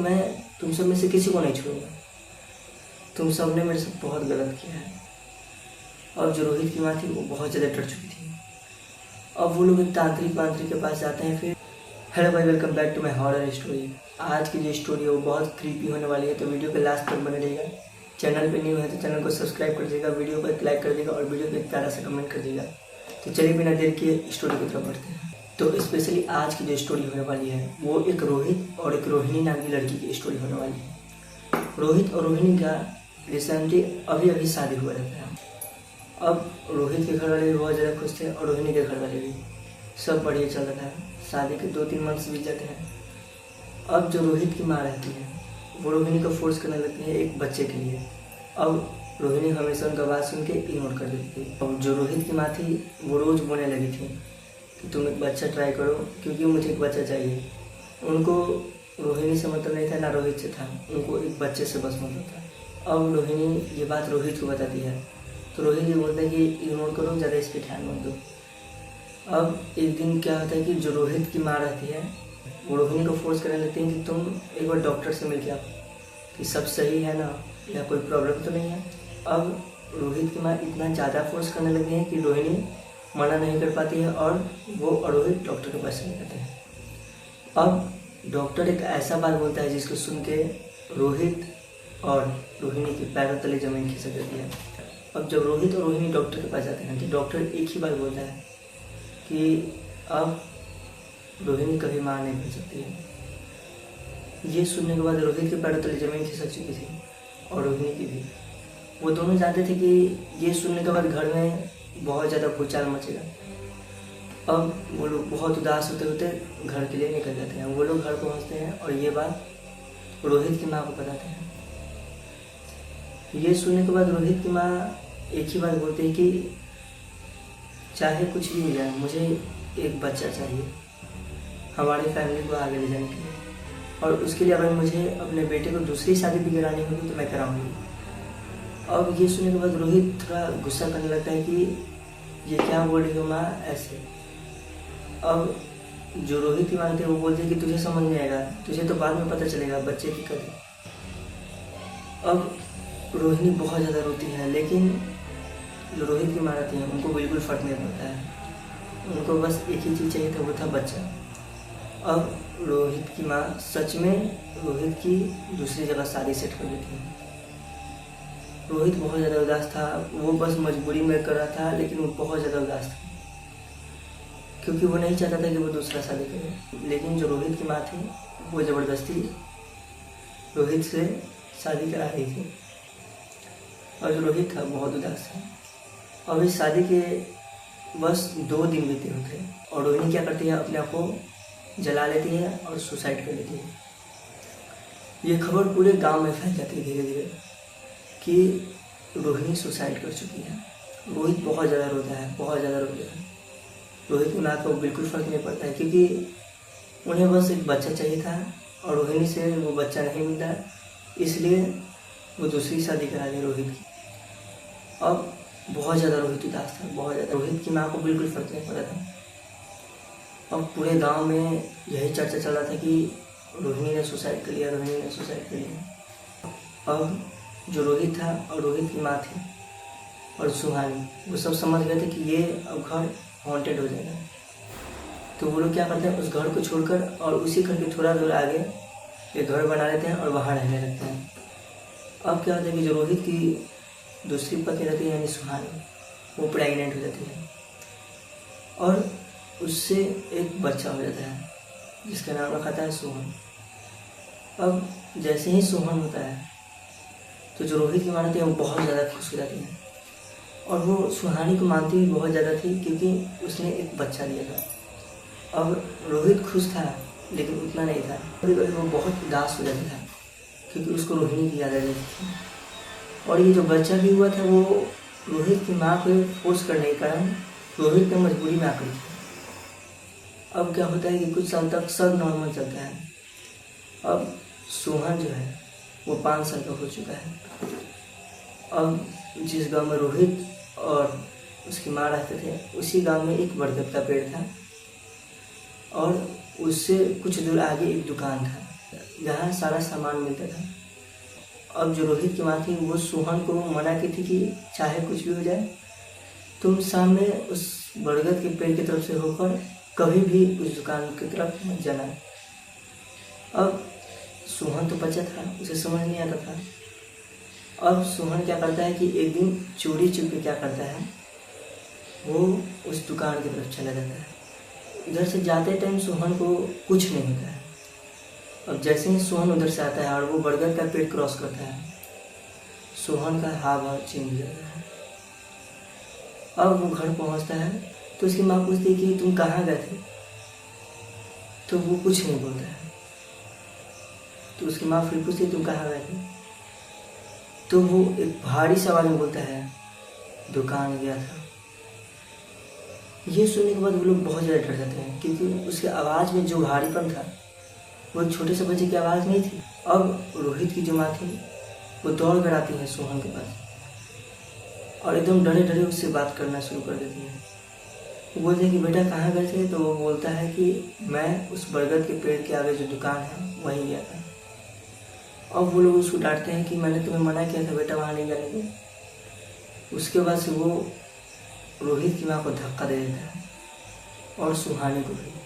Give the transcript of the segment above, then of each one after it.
मैं तुम सब में से किसी को नहीं छोड़ूंगा। तुम सब ने मेरे साथ बहुत गलत किया है। और जो रोहित की माँ थी वो बहुत ज़्यादा डर चुकी थी। अब वो लोग एक तांत्रिक वांत्रिक के पास जाते हैं। फिर हेलो भाई, welcome back to my horror story. आज की जो स्टोरी है वो बहुत क्रीपी होने वाली है, तो वीडियो के लास्ट तक बने रहिएगा। चैनल पे न्यू है तो चैनल को सब्सक्राइब कर दीजिएगा, वीडियो को एक लाइक कर दीजिएगा और वीडियो को एक प्यारा सा कमेंट कर दीजिएगा। तो चलिए बिना देर किए स्टोरी की तरफ बढ़ते हैं। तो स्पेशली आज की जो स्टोरी होने वाली है वो एक रोहित और एक रोहिणी नाम की लड़की की स्टोरी होने वाली है। रोहित और रोहिणी का रिसेंटली अभी शादी हुआ रहता है। अब रोहित के घर वाले भी बहुत ज़्यादा खुश थे और रोहिणी के घर वाले भी, सब बढ़िया चल रहा है। शादी के 2-3 मंथ्स बीत जाते हैं। अब जो रोहित की माँ रहती है वो रोहिणी को फोर्स करने लगती है एक बच्चे के लिए। अब रोहिणी हमेशा उनका बात सुन के इग्नोर कर देती थी। अब जो रोहित की माँ थी वो रोज़ बोलने लगी थी कि तुम एक बच्चा ट्राई करो, क्योंकि मुझे एक बच्चा चाहिए। उनको रोहिणी से मतलब नहीं था, ना रोहित से था, उनको एक बच्चे से बस मतलब था। अब रोहिणी ये बात रोहित को बताती है तो रोहित ये बोलता है कि इग्नोर करो, ज़्यादा इस पर ध्यान मत दो। अब एक दिन क्या होता है कि जो रोहित की माँ रहती है वो रोहिणी को फोर्स करने लगती है कि तुम एक बार डॉक्टर से मिल के आओ कि सब सही है ना, या कोई प्रॉब्लम तो नहीं है। अब रोहित की माँ इतना ज़्यादा फोर्स करने लगी है कि रोहिणी मना नहीं कर पाती है और वो और रोहित डॉक्टर के पास चले जाते हैं। अब डॉक्टर एक ऐसा बात बोलता है जिसको सुन के रोहित और रोहिणी के पैरों तले जमीन खिसक जाती है। अब जब रोहित और रोहिणी डॉक्टर के पास जाते हैं तो डॉक्टर एक ही बात बोलता है कि अब रोहिणी कभी मां नहीं बन सकती है। ये सुनने के बाद रोहित के पैरों तले जमीन खिसक चुकी थी और रोहिणी की भी। वो दोनों जानते थे कि ये सुनने के बाद घर में बहुत ज़्यादा भूचाल मचेगा। अब वो लोग बहुत उदास होते होते घर के लिए निकल जाते हैं। वो लोग घर पहुंचते हैं और ये बात रोहित की माँ को बताते हैं। ये सुनने के बाद रोहित की माँ एक ही बात बोलती है कि चाहे कुछ भी हो जाए, मुझे एक बच्चा चाहिए हमारी फैमिली को आगे ले जाने के लिए, और उसके लिए अगर मुझे अपने बेटे को दूसरी शादी भी करानी होगी तो मैं कराऊंगी। अब ये सुनने के बाद रोहित थोड़ा गुस्सा करने लगता है कि ये क्या बोल रही हो माँ ऐसे। अब जो रोहित की माँ थी वो बोलती है कि तुझे समझ नहीं आएगा, तुझे तो बाद में पता चलेगा बच्चे की कदर। अब रोहिणी बहुत ज़्यादा रोती है, लेकिन जो रोहित की माँ रहती है उनको बिल्कुल फर्क नहीं पड़ता है। उनको बस एक ही चीज़ चाहिए था, वो था बच्चा। अब रोहित की माँ सच में रोहित की दूसरी जगह शादी सेट कर देती है। रोहित बहुत ज़्यादा उदास था, वो बस मजबूरी में कर रहा था, लेकिन वो बहुत ज़्यादा उदास था क्योंकि वो नहीं चाहता था कि वो दूसरा शादी करे। लेकिन जो रोहित की माँ थी वो ज़बरदस्ती रोहित से शादी करा रही थी और जो रोहित था बहुत उदास था। और इस शादी के बस 2 दिन बीते होते हैं और रोहिणी क्या करती है, अपने आप को जला लेती है और सुसाइड कर लेती है। ये खबर पूरे गांव में फैल जाती है धीरे धीरे कि रोहिणी सुसाइड कर चुकी है। रोहित बहुत ज़्यादा रोता है, बहुत ज़्यादा रोता है। रोहित की माँ को बिल्कुल फ़र्क नहीं पड़ता है क्योंकि उन्हें बस एक बच्चा चाहिए था और रोहिणी से वो बच्चा नहीं मिलता, इसलिए वो दूसरी शादी करा दी रोहित की। अब बहुत ज़्यादा रोहित उदास था, बहुत ज़्यादा। रोहित की माँ को बिल्कुल फ़र्क नहीं पड़ा था। अब पूरे गांव में यही चर्चा चल रहा था कि रोहिणी ने सुसाइड कर लिया, रोहिणी ने सुसाइड कर लिया। अब जो रोहित था और रोहित की माँ थी और सुहानी, वो सब समझ गए थे कि ये अब घर हॉन्टेड हो जाएगा। तो वो लोग क्या करते हैं, उस घर को छोड़कर और उसी घर के थोड़ा दूर आगे एक घर बना लेते हैं और वहाँ रहने लगते हैं। अब क्या होता है कि जो रोहित की दूसरी पत्नी रहती है यानी सुहानी, वो प्रेग्नेंट हो जाती है और उससे एक बच्चा हो जाता है जिसका नाम रखा था सोहन। अब जैसे ही सोहन होता है तो जो रोहित की माँ रहती है वो बहुत ज़्यादा खुश हो जाती है और वो सुहानी को मानती भी बहुत ज़्यादा थी क्योंकि उसने एक बच्चा दिया था। अब रोहित खुश था लेकिन उतना नहीं था, कभी कभी वो बहुत उदास हो जाता था क्योंकि उसको रोहिणी की याद आ जाती थी। और ये जो बच्चा भी हुआ था वो रोहित की माँ को फोर्स करने के कारण रोहित ने मजबूरी में आकर थी। अब क्या होता है कि कुछ साल तक सब नॉर्मल चलता है। अब सोहन जो है वो 5 साल का हो चुका है। अब जिस गांव में रोहित और उसकी माँ रहते थे उसी गांव में एक बरगद का पेड़ था और उससे कुछ दूर आगे एक दुकान था। यहाँ सारा सामान मिलता था। अब जो रोहित की माँ थी वो सोहन को मना की थी कि चाहे कुछ भी हो जाए, तुम सामने उस बरगद के पेड़ की तरफ से होकर कभी भी उस दुकान की तरफ मत जाना। अब सोहन तो बच्चा था, उसे समझ नहीं आता था। अब सोहन क्या करता है कि एक दिन चोरी चुपके क्या करता है, वो उस दुकान की तरफ चला जाता है। उधर से जाते टाइम सोहन को कुछ नहीं होता है। अब जैसे ही सोहन उधर से आता है और वो बरगद का पेड़ क्रॉस करता है, सोहन का हाव भाव चेंज हो जाता है। अब वो घर पहुंचता है तो उसकी माँ पूछती है कि तुम कहाँ गए थे, तो वो कुछ नहीं बोलता है। तो उसकी माँ फिर पूछती है तुम कहाँ गए थे, तो वो एक भारी सी आवाज में बोलता है दुकान गया था। ये सुनने के बाद वो लोग बहुत ज़्यादा डर जाते हैं, क्योंकि उसके आवाज़ में जो भारीपन था वो एक छोटे से बच्चे की आवाज़ नहीं थी। अब रोहित की जो माँ थी वो दौड़ कर आती है सोहन के पास और एकदम डरे डरे उससे बात करना शुरू कर देती है। वो बोलते हैं कि बेटा कहाँ गए थे, तो वो बोलता है कि मैं उस बरगद के पेड़ के आगे जो दुकान है वहीं गया था। अब वो लोग उसको डांटते हैं कि मैंने तुम्हें मना किया था बेटा वहाँ नहीं जाने को। उसके बाद से वो रोहित की माँ को धक्का दे देता है और सुहानी को भी।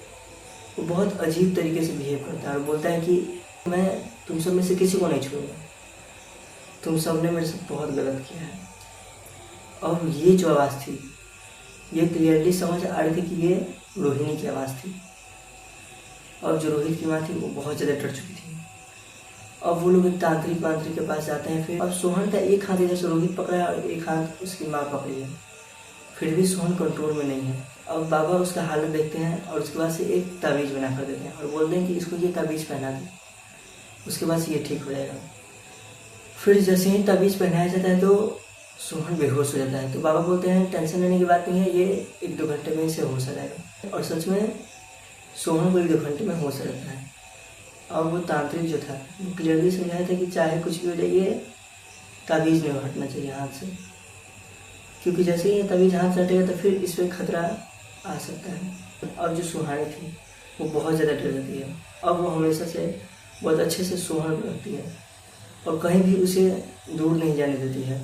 वो बहुत अजीब तरीके से बिहेव करता है और बोलता है कि मैं तुम सब में से किसी को नहीं छोड़ूंगा, तुम सब ने मेरे साथ बहुत गलत किया है। और ये जो आवाज़ थी ये क्लियरली समझ आ रही थी कि ये रोहिणी की आवाज़ थी। और जो रोहित की माँ थी वो बहुत ज़्यादा डर चुकी थी। अब वो लोग एक तांत्रिक के पास जाते हैं। फिर अब सोहन का एक हाथ इधर से रोहित पकड़ा है और एक हाथ उसकी माँ पकड़ी है, फिर भी सोहन कंट्रोल में नहीं है। अब बाबा उसका हालत देखते हैं और उसके बाद से एक ताबीज़ बना कर देते हैं और बोलते हैं कि इसको ये ताबीज़ पहना दे, उसके बाद से ये ठीक हो जाएगा। फिर जैसे ही ताबीज़ पहनाया जाता है तो सोहन बेहोश हो जाता है। तो बाबा बोलते हैं टेंशन लेने की बात नहीं है, ये 1-2 घंटे में इसे होश आ जाएगा। और सच में सोहन को 1-2 घंटे में होश आ जाता है। और वो तांत्रिक जो था वो क्लियरली समझाया था कि चाहे कुछ भी हो जाए ये ताबीज़ नहीं हटना चाहिए हाथ से, क्योंकि जैसे ही ये ताबीज़ हाथ से हटेगा तो फिर इस पर खतरा आ सकता है। और जो सुहानी थी वो बहुत ज़्यादा डर जाती है। अब वो हमेशा से बहुत अच्छे से सोहन को रखती है और कहीं भी उसे दूर नहीं जाने देती है।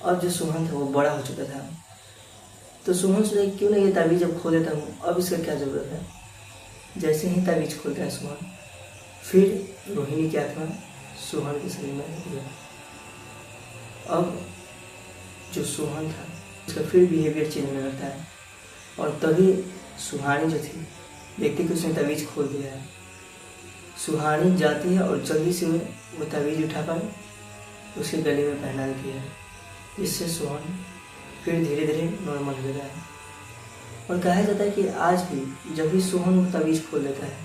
अब जो सोहन था वो बड़ा हो चुका था, तो सोहन सोचा क्यों ना ये ताबीज़ अब खोल देता हूँ, अब इसका क्या ज़रूरत है। जैसे ही ताबीज़ खोलता है सोहन, फिर रोहिणी की आत्मा सोहन के शरीर में रहती है। अब जो सोहन था उसका फिर बिहेवियर चेंज होने लगता है और तभी सुहानी जो थी देखती कि उसने ताबीज़ खोल दिया है। सुहानी जाती है और जल्दी से वो ताबीज़ उठाकर उसके गले में पहना देती है, जिससे सोहन फिर धीरे धीरे नॉर्मल हो जाता है। और कहा जाता है कि आज भी जब भी सोहन ताबीज़ खोल देता है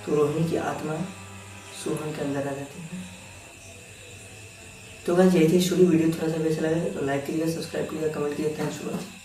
तो रोहिणी की आत्मा सोहन के अंदर आ जाती है। तो गाइस यही थी स्टोरी। वीडियो थोड़ा सा अच्छा लगा तो लाइक कीजिएगा, सब्सक्राइब कीजिएगा, कमेंट कीजिएगा। Thanks for watching.